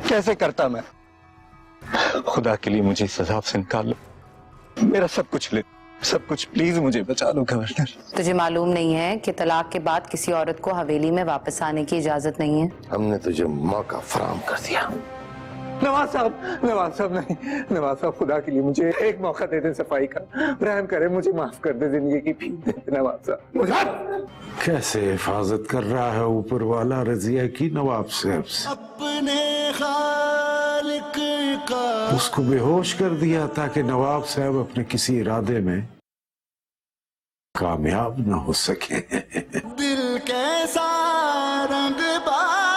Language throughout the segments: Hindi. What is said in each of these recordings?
कैसे करता मैं? खुदा के लिए मुझे इस अजाब से निकाल लो, मेरा सब कुछ ले, सब कुछ, प्लीज मुझे बचा लो गवर्नर। तुझे मालूम नहीं है कि तलाक के बाद किसी औरत को हवेली में वापस आने की इजाजत नहीं है? हमने तुझे मौका फराहम कर दिया। नवाज साहब नहीं, नवाज साहब खुदा के लिए मुझे एक मौका दे दे सफाई का, रहम करे, मुझे माफ कर दे, जिंदगी की फीस दे दे नवाज साहब मुझे। कैसे हिफाजत कर रहा है ऊपर वाला रजिया की नवाब साहब से। अपने खालिक का उसको बेहोश कर दिया ताकि नवाब साहब अपने किसी इरादे में कामयाब न हो सके। दिल कैसा रंगबाज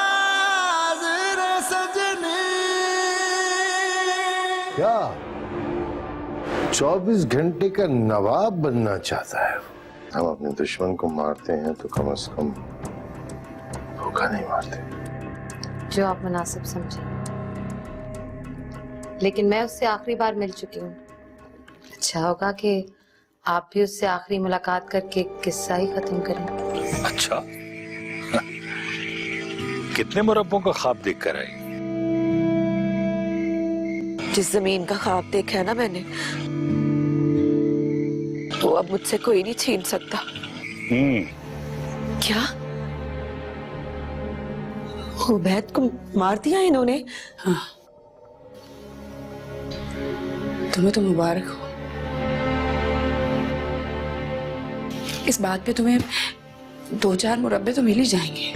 रे सजनी। क्या 24 घंटे का नवाब बनना चाहता है? हम अपने दुश्मन को मारते हैं तो कम से कम भूखा नहीं मारते। जो आप मुनासिब समझे, लेकिन मैं उससे आखिरी बार मिल चुकी हूँ। अच्छा होगा कि आप भी उससे आखिरी मुलाकात करके किस्सा ही खत्म करें। अच्छा कितने मुरब्बों का ख्वाब देख कर आई? जिस जमीन का ख्वाब देखा है ना मैंने, वो अब मुझसे कोई नहीं छीन सकता। क्या उबैद को मार दिया इन्होंने? हाँ, तुम्हें तो मुबारक हो। इस बात पे तुम्हें 2-4 मुरब्बे तो मिल ही जाएंगे।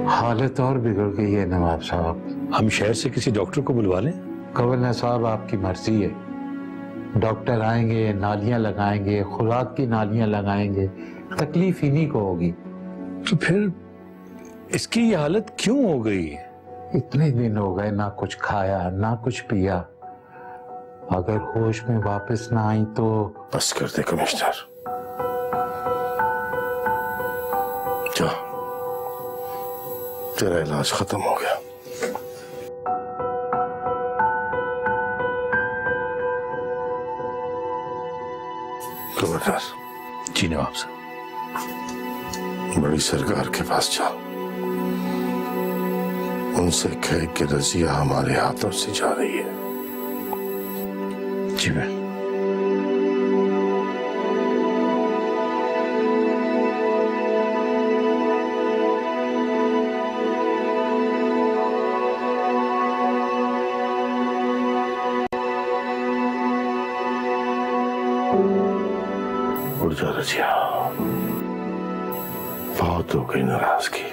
हालत और बिगड़ गई है नवाब साहब। हम शहर से किसी डॉक्टर को बुलवा लें? गवर्नर साहब आपकी मर्जी है। डॉक्टर आएंगे, नालियां लगाएंगे, खुराक की नालियां लगाएंगे, तकलीफ इन्हीं को होगी। तो फिर इसकी ये हालत क्यों हो गई? इतने दिन हो गए, ना कुछ खाया ना कुछ पिया। अगर होश में वापस ना आई तो। बस कर दे कमिश्नर, जा, तेरा इलाज खत्म हो गया। गवर्नर जी नवाब साहब, बड़ी सरकार के पास जाओ, उनसे कह कि रजिया हमारे हाथों से जा रही है। जी मैं। उड़ जा रजिया, बहुत हो गई नाराजगी,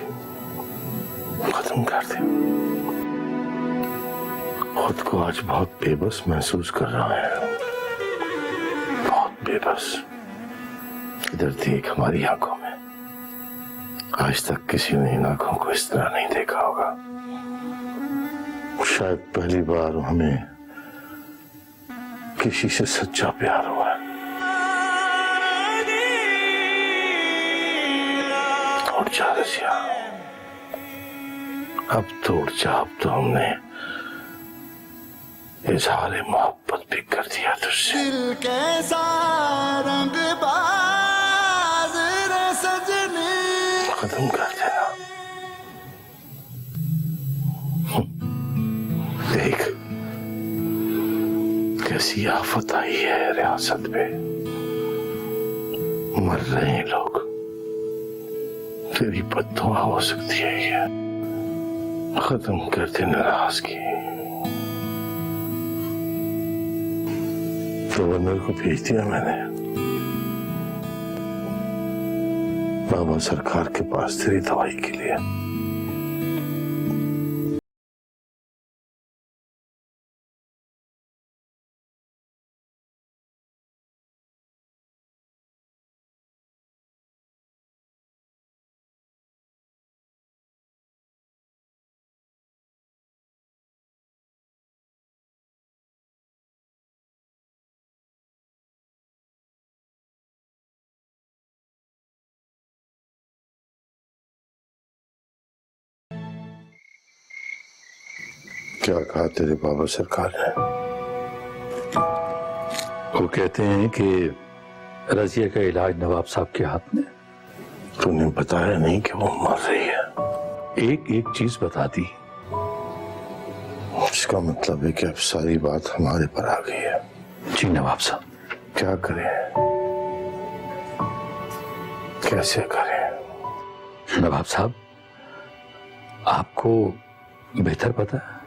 खत्म कर दे। खुद को आज बहुत बेबस महसूस कर रहा है, बहुत बेबस। इधर देख हमारी आंखों में, आज तक किसी ने इन आंखों को इस तरह नहीं देखा होगा। शायद पहली बार हमें किसी से सच्चा प्यार हुआ है। उठ जा रजिया, अब तो उठ जा। अब तो हमने इजहार मोहब्बत भी कर दिया तुझसे। दिल कैसा रंगबाज रे सजनी। खत्म कर देना। देख कैसी आफत आई है रियासत पे, मर रहे हैं लोग। तेरी बद्दुआ हो सकती है ये, खत्म कर दे नाराजगी। गवर्नर को भेज दिया मैंने बाबा सरकार के पास तेरी दवाई के लिए। क्या कहा तेरे बाबा सरकार ने? वो कहते हैं कि रजिया का इलाज नवाब साहब के हाथ में। तूने बताया नहीं कि वो मर रही है? एक एक चीज बता दी। इसका मतलब है कि अब सारी बात हमारे पर आ गई है। जी नवाब साहब। क्या करें, कैसे करें? नवाब साहब आपको बेहतर पता है।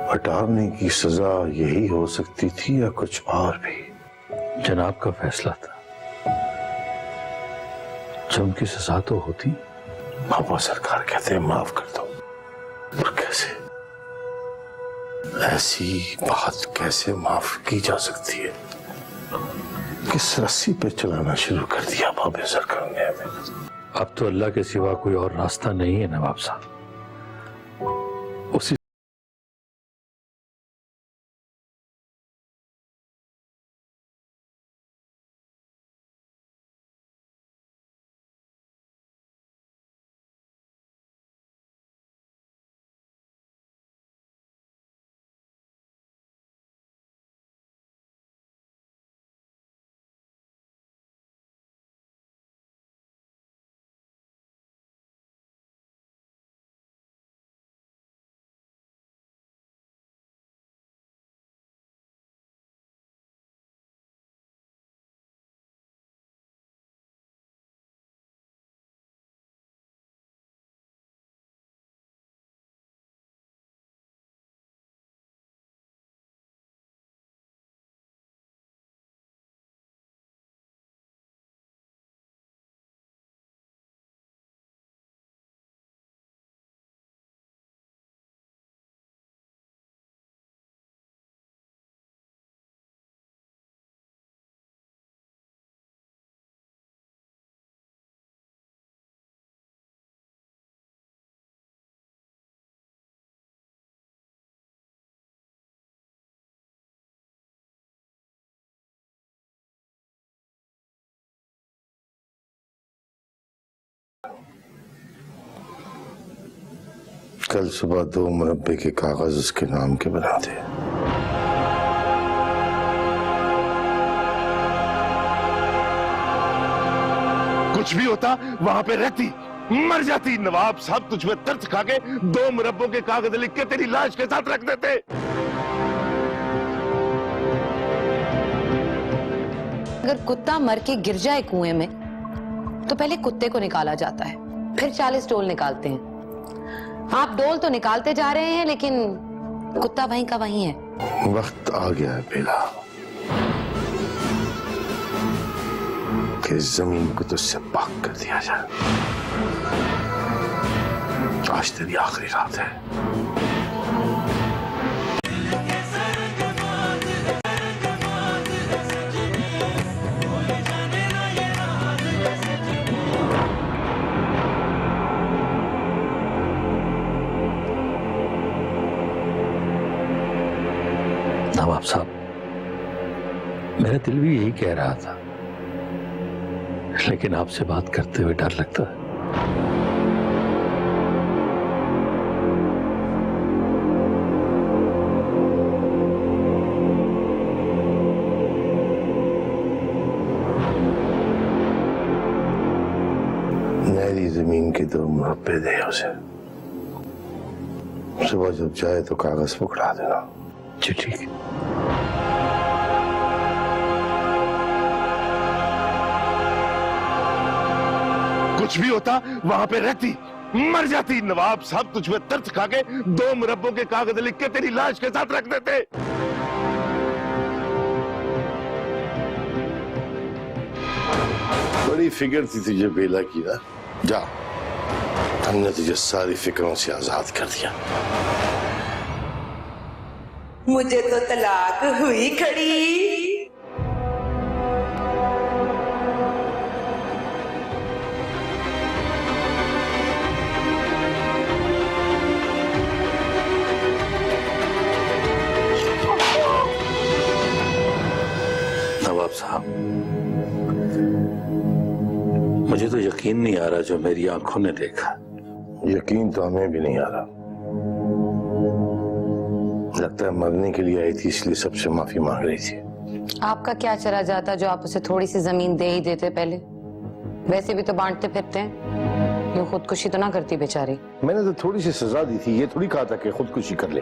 हटाने की सजा यही हो सकती थी या कुछ और भी? जनाब का फैसला था, जब उनकी सजा तो होती। बाबा सरकार कहते हैं माफ कर दो, पर कैसे? ऐसी बात कैसे माफ की जा सकती है? किस रस्सी पे चलाना शुरू कर दिया बाबा सरकार ने हमें। अब तो अल्लाह के सिवा कोई और रास्ता नहीं है नवाब साहब। उसी कल सुबह 2 मुरब्बे के कागज उसके नाम के बना दे। कुछ भी होता वहां पे रहती, मर जाती। नवाब साहब तुझ में तरस खा के 2 मुरब्बों के कागज लिख के तेरी लाश के साथ रख देते। अगर कुत्ता मर के गिर जाए कुएं में तो पहले कुत्ते को निकाला जाता है, फिर 40 डोल निकालते हैं। आप डोल तो निकालते जा रहे हैं लेकिन कुत्ता वहीं का वहीं है। वक्त आ गया है बेला कि जमीन को तुझसे पाक कर दिया जाए। आज तेरी आखिरी रात है। नवाब साहब मेरा दिल भी यही कह रहा था, लेकिन आपसे बात करते हुए डर लगता है। मेरी जमीन के 2 मुरब्बे दे उसे। सुबह जब जाए तो कागज पकड़ा देना। जी ठीक है। कुछ भी होता वहां पे रहती, मर जाती। नवाब साहब तुझ में तरस खा के 2 मुरब्बों के कागज लिख के तेरी लाश के साथ रख देते। बड़ी फिक्र थी तुझे बेला की ना। जा, हमने तुझे सारी फिक्रों से आजाद कर दिया। मुझे तो तलाक हुई खड़ी। नवाब साहब, मुझे तो यकीन नहीं आ रहा जो मेरी आंखों ने देखा। यकीन तो हमें भी नहीं आ रहा। लगता है मरने के लिए आई थी, इसलिए सबसे माफी मांग रही थी। आपका क्या चला जाता जो आप उसे थोड़ी सी जमीन दे ही देते पहले? वैसे भी तो बांटते फिरते हैं, यूं खुदकुशी तो ना करती बेचारी। मैंने तो थोड़ी सी सजा दी थी, ये थोड़ी कहा था कि खुदकुशी कर ले।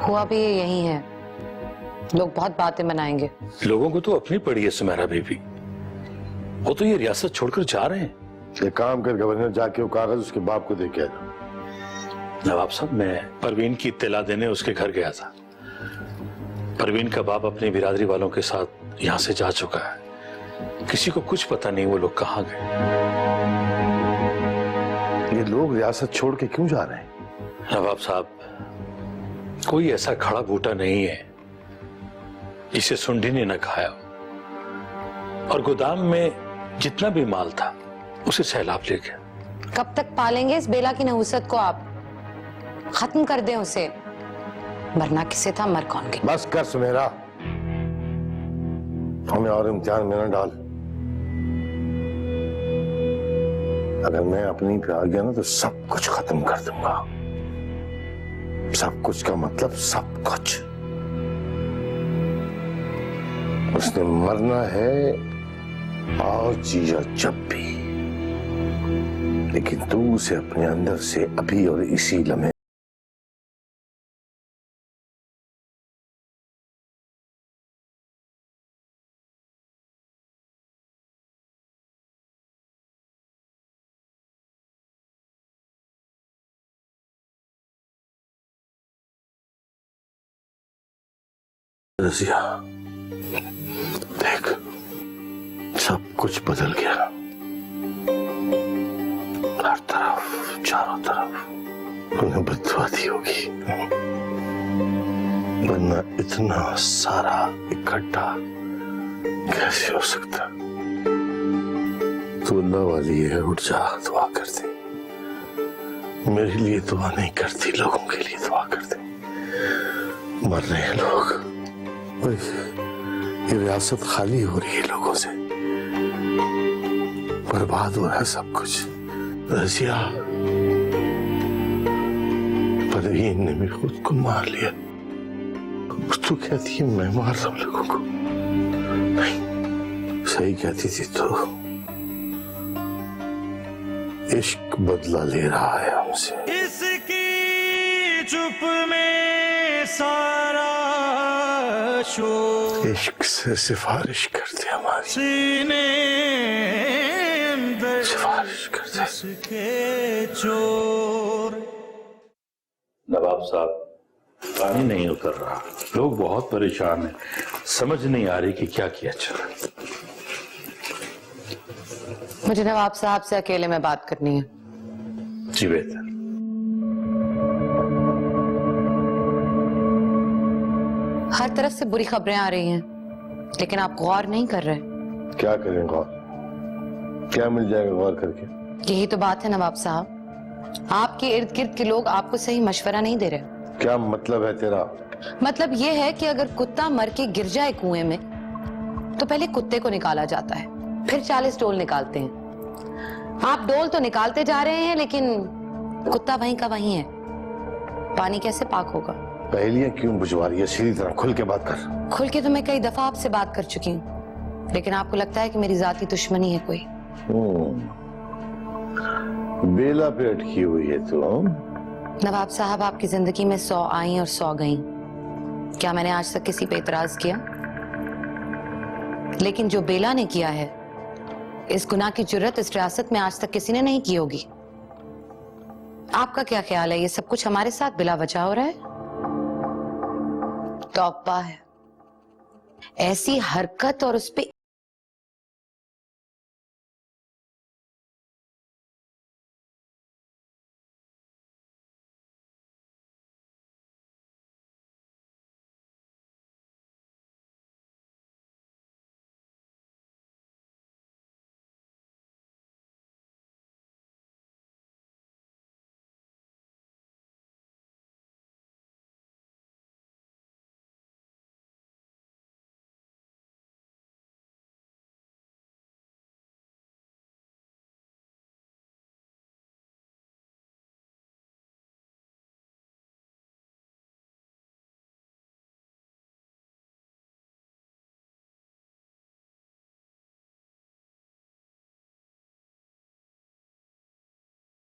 हुआ भी ये यही है, लोग बहुत बातें बनाएंगे। लोगों को तो अपनी पड़ी है सुमेरा बीबी, वो तो ये रियासत छोड़कर जा रहे हैं। एक काम कर, गवर्नर जाके वो कागज उसके बाप को दे के आ। नवाब साहब, मैं परवीन की इत्तला देने उसके घर गया था। परवीन का बाप अपनी बिरादरी वालों के साथ यहाँ से जा चुका है। किसी को कुछ पता नहीं वो लोग कहाँ गए। ये लोग रियासत छोड़ के क्यों जा रहे हैं? नवाब साहब, कोई ऐसा खड़ा बूटा नहीं है जिसे सुंडी ने न खाया, और गोदाम में जितना भी माल था उसे सैलाब ले गया। कब तक पालेंगे इस बेला की नहुसत को आप? खत्म कर दें उसे, मरना किसे था, मर कौन गया। बस कर सुमेरा, हमें और इम्तिहान में न डाल। अगर मैं अपनी पे आ गया ना तो सब कुछ खत्म कर दूंगा। सब कुछ का मतलब सब कुछ। उसने मरना है आज या जब भी, लेकिन तू उसे अपने अंदर से अभी और इसी लम्हे रज़िया, देख सब कुछ बदल गया। हर तरफ, चारों तरफ उन्हें बददुआ दी होगी, वरना इतना सारा इकट्ठा कैसे हो सकता? तू अल्लाह वाली है, उठ जा, दुआ कर दे। मेरे लिए दुआ नहीं करती, लोगों के लिए दुआ कर दे। मर रहे हैं लोग, ये रियासत खाली हो रही है लोगों से, बर्बाद हो रहा है सब कुछ। रज़िया, परवीन ने भी खुद को मार लिया। तू कहती है मैं मार रहा हूं लोगों को? नहीं, सही कहती थी तो। इश्क बदला ले रहा है हमसे। इसकी चुप में सारा शोर, इश्क से सिफारिश करते हमारी, सीने अंदर सिफारिश करते। इसके चोर। नवाब साहब, पानी नहीं उतर रहा, लोग बहुत परेशान हैं, समझ नहीं आ रही कि क्या किया चला। मुझे नवाब साहब से अकेले में बात करनी है। जी बेहतर। हर तरफ से बुरी खबरें आ रही हैं, लेकिन आप गौर नहीं कर रहे। क्या करें गौर? क्या मिल जाएगा गौर करके? यही तो बात है नवाब साहब, आपके इर्द गिर्द के लोग आपको सही मशवरा नहीं दे रहे। क्या मतलब है तेरा? मतलब ये है कि अगर कुत्ता मर के गिर जाए कुएं में तो पहले कुत्ते को निकाला जाता है, फिर 40 डोल निकालते हैं। आप डोल तो निकालते जा रहे हैं, लेकिन कुत्ता वहीं का वहीं है। पानी कैसे पाक होगा? पहेलियां क्यों बुझवा रही है? सीधी तरह खुल के बात कर। खुल के तो मैं कई दफा आपसे बात कर चुकी हूँ, लेकिन आपको लगता है कि मेरी जाती दुश्मनी है कोई। बेला पे अटकी हुई है तो। नवाब साहब, आपकी जिंदगी में 100 आई और 100 गईं। क्या मैंने आज तक किसी पे इतराज किया? लेकिन जो बेला ने किया है, इस गुनाह की जुर्रत इस रियासत में आज तक किसी ने नहीं की होगी। आपका क्या ख्याल है, ये सब कुछ हमारे साथ बिला वजह हो रहा है? तौबा है, ऐसी हरकत और उस पे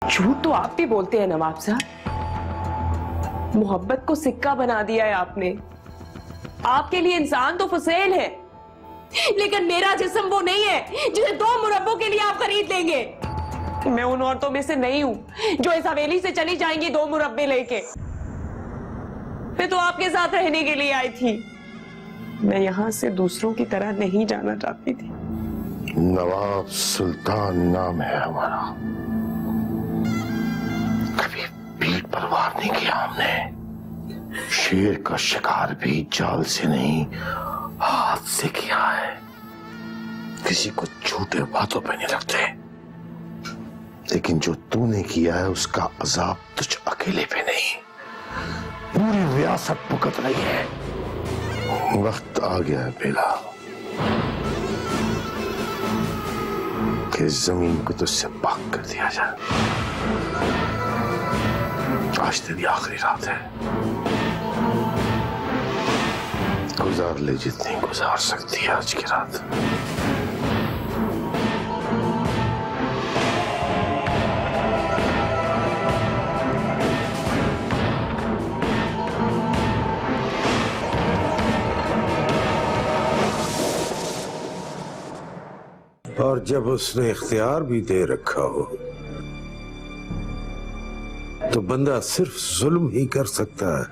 झूठ तो आप भी बोलते हैं नवाब साहब। मोहब्बत को सिक्का बना दिया है आपने। आपके लिए इंसान तो फसेल है, लेकिन मेरा जिस्म वो नहीं है जिसे 2 मुरब्बों के लिए आप खरीद लेंगे। मैं उन औरतों में से नहीं हूं जो इस हवेली से चली जाएंगी 2 मुरब्बे लेके। मैं तो आपके साथ रहने के लिए आई थी। मैं यहां से दूसरों की तरह नहीं जाना चाहती थी। नवाब सुल्तान नाम है हमारा। कभी पीठ पर वार नहीं किया हमने। शेर का शिकार भी जाल से नहीं, हाथ से किया है। किसी को झूठे बातों पे नहीं रखते। लेकिन जो तूने किया है उसका अजाब तुझ अकेले पे नहीं, पूरी रियासत भुगत रही है। वक्त आ गया है बेला कि जमीन को तुझसे पाक कर दिया जाए। आज तेरी आखिरी रात है, गुजार ले जितनी गुजार सकती है आज की रात। और जब उसने इख्तियार भी दे रखा हो तो बंदा सिर्फ जुल्म ही कर सकता है,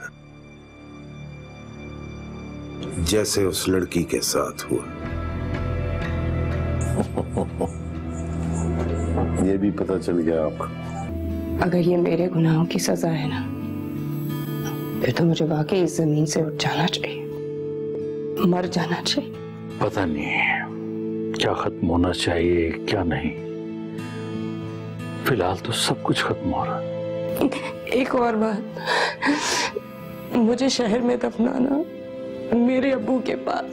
जैसे उस लड़की के साथ हुआ। ये भी पता चल गया आपको? अगर ये मेरे गुनाहों की सजा है ना, फिर तो मुझे वाकई इस जमीन से उठ जाना चाहिए, मर जाना चाहिए। पता नहीं क्या खत्म होना चाहिए क्या नहीं। फिलहाल तो सब कुछ खत्म हो रहा है। एक और बात, मुझे शहर में दफनाना मेरे अब्बू के पास।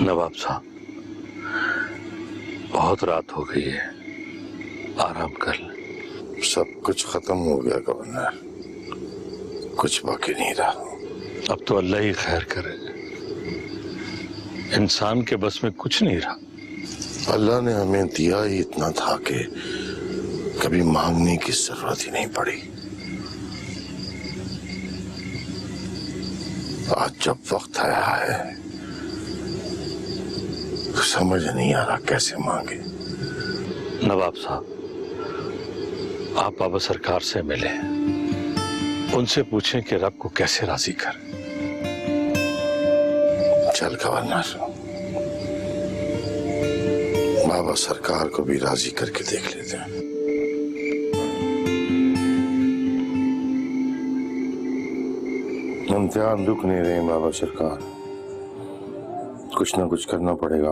नवाब साहब, बहुत रात हो गई है, आराम कर ले। सब कुछ खत्म हो गया गवर्नर, कुछ बाकी नहीं रहा। अब तो अल्लाह ही खैर करे। इंसान के बस में कुछ नहीं रहा। अल्लाह ने हमें दिया ही इतना था कि कभी मांगने की जरूरत ही नहीं पड़ी। आज जब वक्त आया है, समझ नहीं आ रहा कैसे मांगे। नवाब साहब, आप बाबा सरकार से मिले, उनसे पूछें कि रब को कैसे राजी कर। चल गवर्नर, बाबा सरकार को भी राजी करके देख लेते हैं। इम्तिहान रुक नहीं रहे बाबा सरकार, कुछ ना कुछ करना पड़ेगा।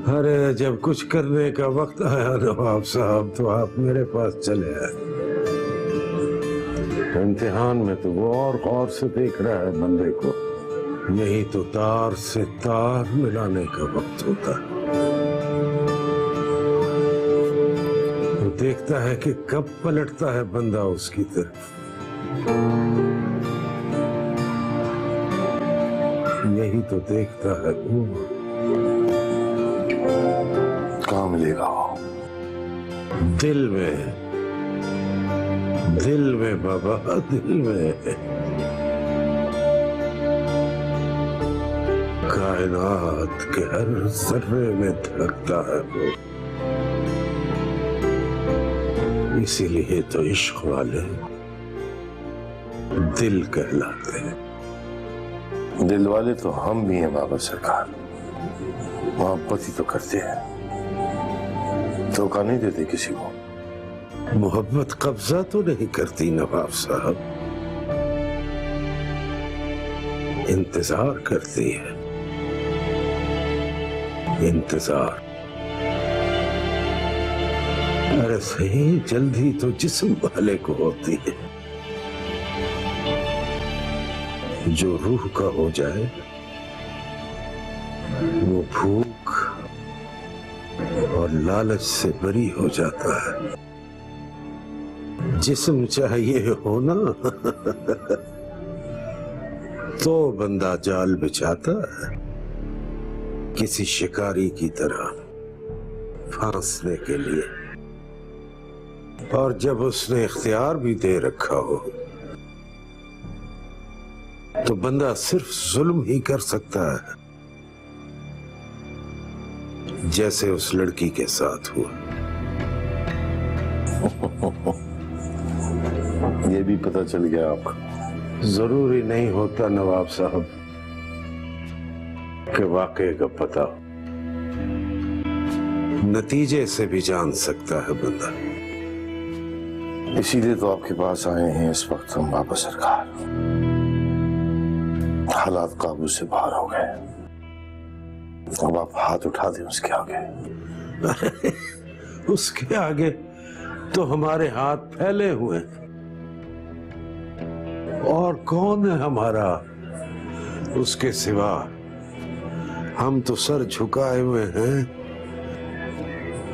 अरे जब कुछ करने का वक्त आया नवाब साहब, तो आप मेरे पास चले आए। इम्तिहान में तो वो और गौर से देख रहा है बंदे को, यही तो तार से तार मिलाने का वक्त होता है। वो देखता है कि कब पलटता है बंदा उसकी तरफ। यही तो देखता है वो। कहाँ मिलेगा वो? दिल में बाबा, दिल में। कायनात के हर जर्रे में धड़कता है वो। इसीलिए तो इश्क वाले दिल कहलाते हैं। दिल वाले तो हम भी हैं बाबा सरकार, मोहब्बत ही तो करते हैं, धोखा नहीं देते किसी को। मोहब्बत कब्जा तो नहीं करती नवाब साहब, इंतजार करती है। इंतजार। अरे सही, जल्दी तो जिस्म वाले को होती है। जो रूह का हो जाए वो भूख और लालच से बरी हो जाता है। जिस्म चाहिए हो ना तो बंदा जाल बिछाता है, किसी शिकारी की तरह फांसने के लिए। और जब उसने इख्तियार भी दे रखा हो तो बंदा सिर्फ जुल्म ही कर सकता है, जैसे उस लड़की के साथ हुआ। ये भी पता चल गया आपको? जरूरी नहीं होता नवाब साहब कि वाकई का पता, नतीजे से भी जान सकता है बंदा। इसीलिए तो आपके पास आए हैं इस वक्त हम बाबा सरकार। हालात काबू से बाहर हो गए, अब आप हाथ उठा दें उसके आगे। उसके आगे तो हमारे हाथ फैले हुए हैं। और कौन है हमारा उसके सिवा? हम तो सर झुकाए हुए हैं।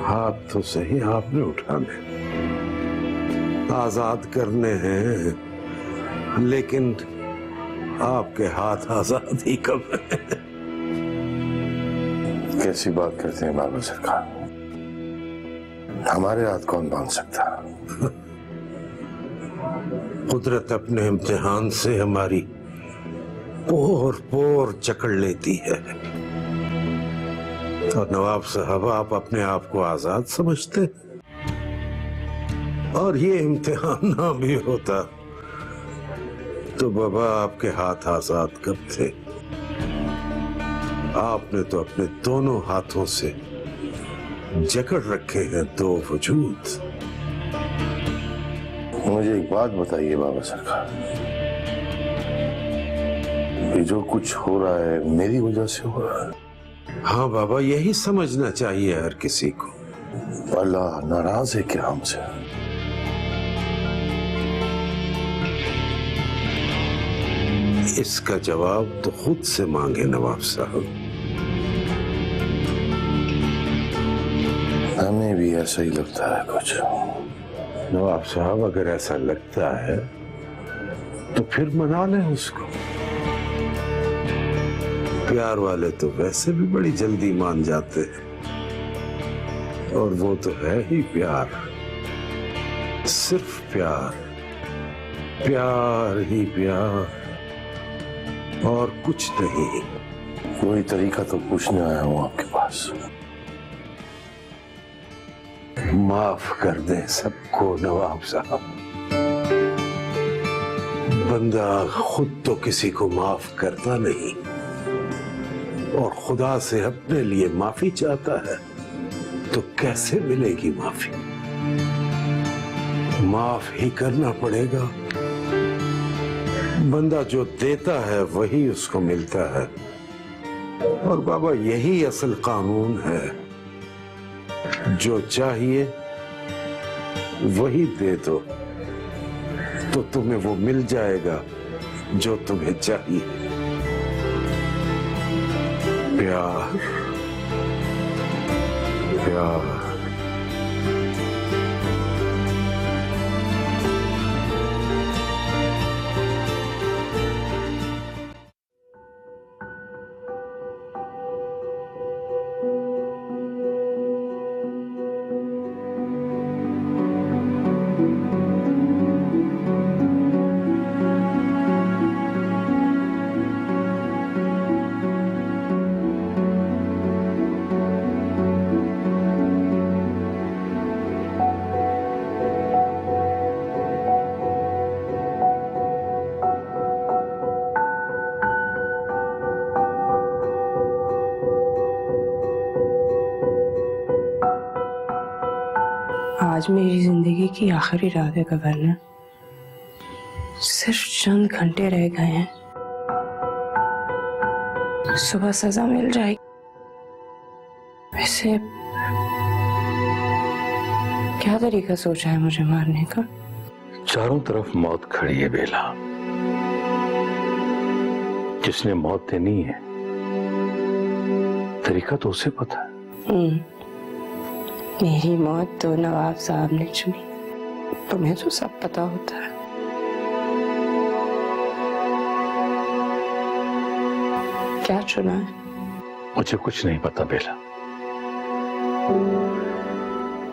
हाथ तो सही आपने उठाने, आजाद करने हैं, लेकिन आपके हाथ आजाद ही कब है? कैसी बात करते हैं बाबा सरकार? हमारे हाथ कौन बांध सकता? कुदरत अपने इम्तिहान से हमारी पोर पोर जकड़ लेती है। और नवाब साहब, आप अपने आप को आजाद समझते, और ये इम्तिहान ना भी होता तो बाबा आपके हाथ आजाद कब थे? आपने तो अपने दोनों हाथों से जकड़ रखे हैं दो वजूद। मुझे एक बात बताइए बाबा सरकार, ये जो कुछ हो रहा है मेरी वजह से हो रहा है? हाँ बाबा, यही समझना चाहिए हर किसी को। अल्लाह नाराज है क्या हमसे? इसका जवाब तो खुद से मांगे नवाब साहब। हमें भी ऐसा ही लगता है कुछ। नवाब साहब, अगर ऐसा लगता है तो फिर मना लें उसको। प्यार वाले तो वैसे भी बड़ी जल्दी मान जाते हैं, और वो तो है ही प्यार, सिर्फ प्यार, प्यार ही प्यार, और कुछ नहीं। कोई तरीका तो पूछने आया हूं आपके पास। माफ कर दें सबको नवाब साहब। बंदा खुद तो किसी को माफ करता नहीं, और खुदा से अपने लिए माफी चाहता है, तो कैसे मिलेगी माफी? माफ ही करना पड़ेगा। बंदा जो देता है वही उसको मिलता है, और बाबा यही असल कानून है। जो चाहिए वही दे दो, तो तुम्हें वो मिल जाएगा जो तुम्हें चाहिए। प्यार प्यार आज मेरी जिंदगी की आखिरी रात है गवर्नर। सिर्फ चंद घंटे रह गए हैं, सुबह सजा मिल जाएगी। वैसे क्या तरीका सोचा है मुझे मारने का? चारों तरफ मौत खड़ी है बेला। जिसने मौत देनी है तरीका तो उसे पता है। मेरी मौत तो नवाब साहब ने चुनी, तुम्हें तो सब पता होता है। क्या चुना है? मुझे कुछ नहीं पता बेला।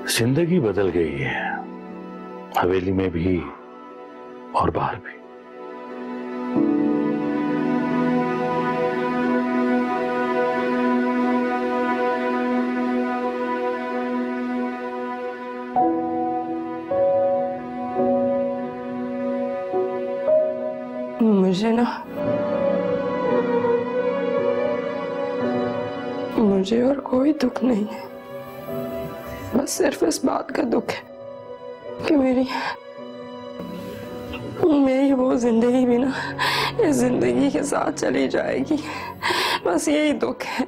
जिंदगी बदल गई है, हवेली में भी और बाहर भी। मुझे और कोई दुख नहीं है, बस सिर्फ इस बात का दुख है कि मेरी वो जिंदगी भी ना इस जिंदगी के साथ चली जाएगी। बस यही दुख है।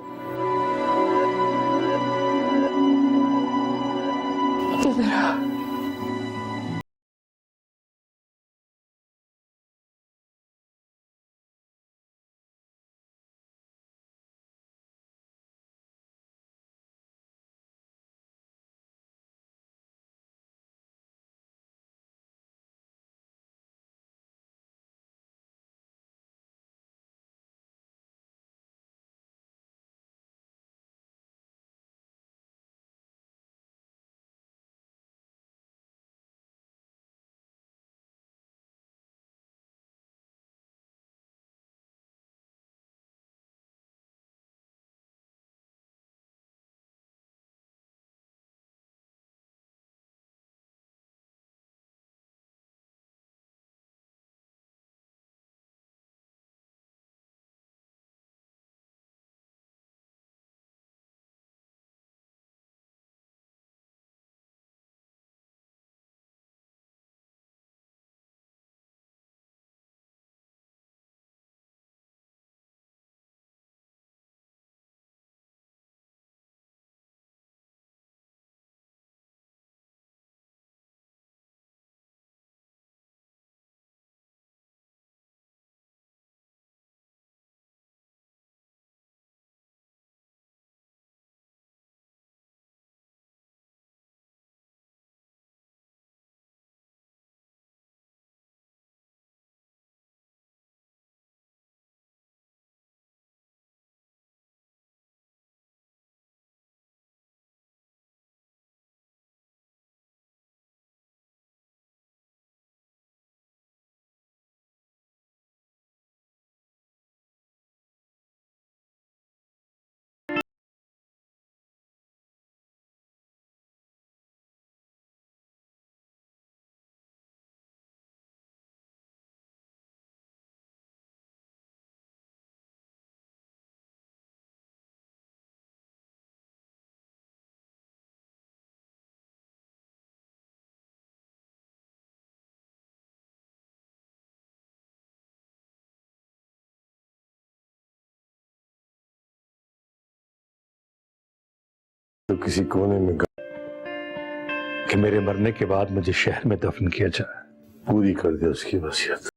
तो किसी कोने में कि मेरे मरने के बाद मुझे शहर में दफन किया जाए। पूरी कर दे उसकी वसीयत।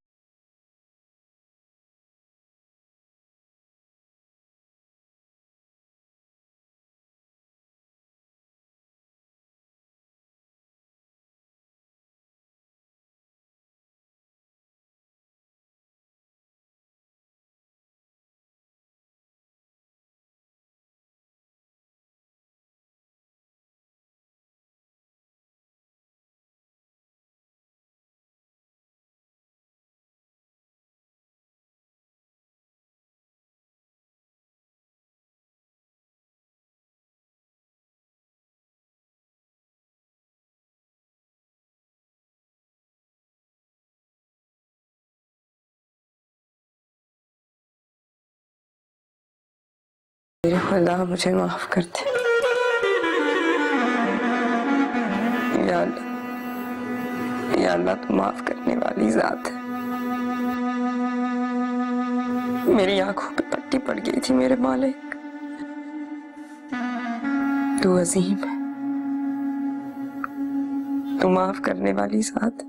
मेरे खुदा मुझे माफ कर दे। या अल्लाह तू माफ करने वाली जात है। मेरी आंखों पे पट्टी पड़ गई थी मेरे मालिक। तू अजीम है, तू माफ करने वाली जात है।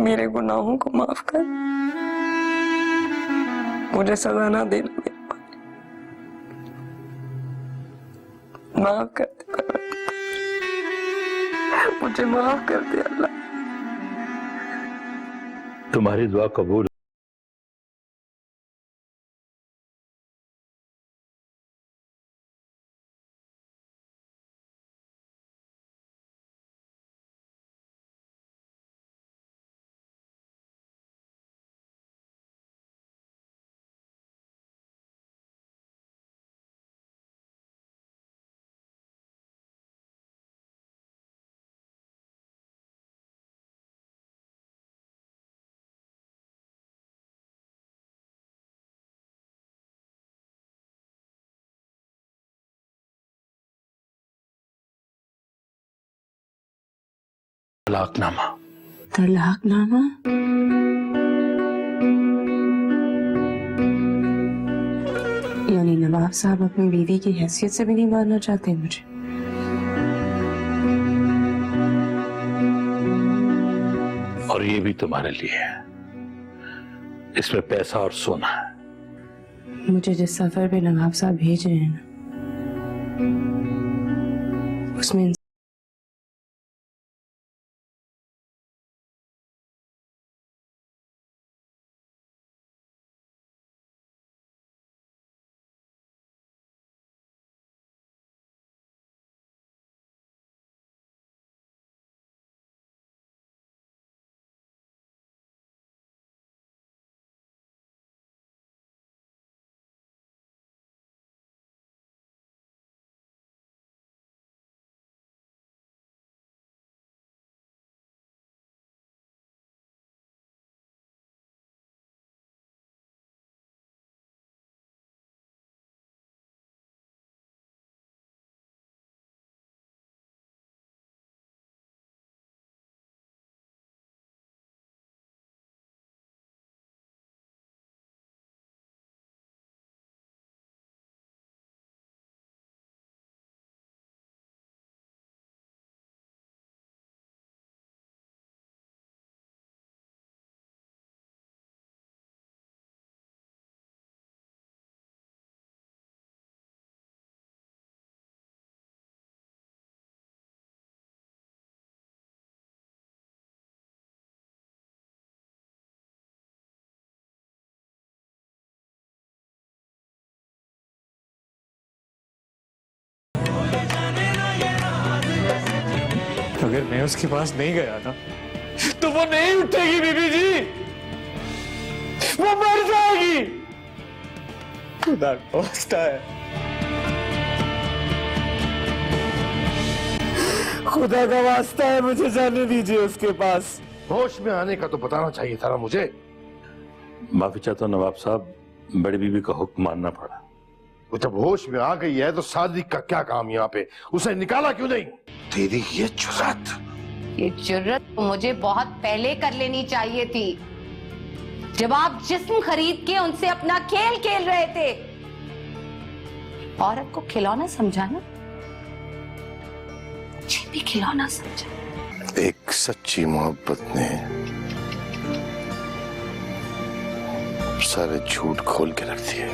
मेरे गुनाहों को माफ कर, मुझे सजा ना देना मेरे मालिक। माफ कर दे परवरदिगार, मुझे माफ कर दे अल्लाह। तुम्हारी दुआ कबूल। तलाकनामा। तलाकनामा? यानी नवाब साहब अपनी बीवी की हैसियत से भी नहीं मारना चाहते मुझे। और ये भी तुम्हारे लिए है, इसमें पैसा और सोना है। मुझे जिस सफर पे नवाब साहब भेज रहे हैं ना, उसमें अगर मैं उसके पास नहीं गया ना तो वो नहीं उठेगी बीबी जी, वो मर जाएगी। खुदा का वास्ता है, खुदा का वास्ता है, मुझे जाने दीजिए उसके पास। होश में आने का तो बताना चाहिए था ना मुझे। माफी चाहता हूं नवाब साहब, बड़ी बीबी का हुक्म मानना पड़ा। वो जब होश में आ गई है तो सादिक का क्या काम यहाँ पे, उसे निकाला क्यों नहीं? तेरी ये जुर्रत मुझे बहुत पहले कर लेनी चाहिए थी, जब आप जिस्म खरीद के उनसे अपना खेल खेल रहे थे। औरत को खिलौना समझा ना, मुझे भी खिलौना समझा। एक सच्ची मोहब्बत ने सारे झूठ खोल के रख दिए।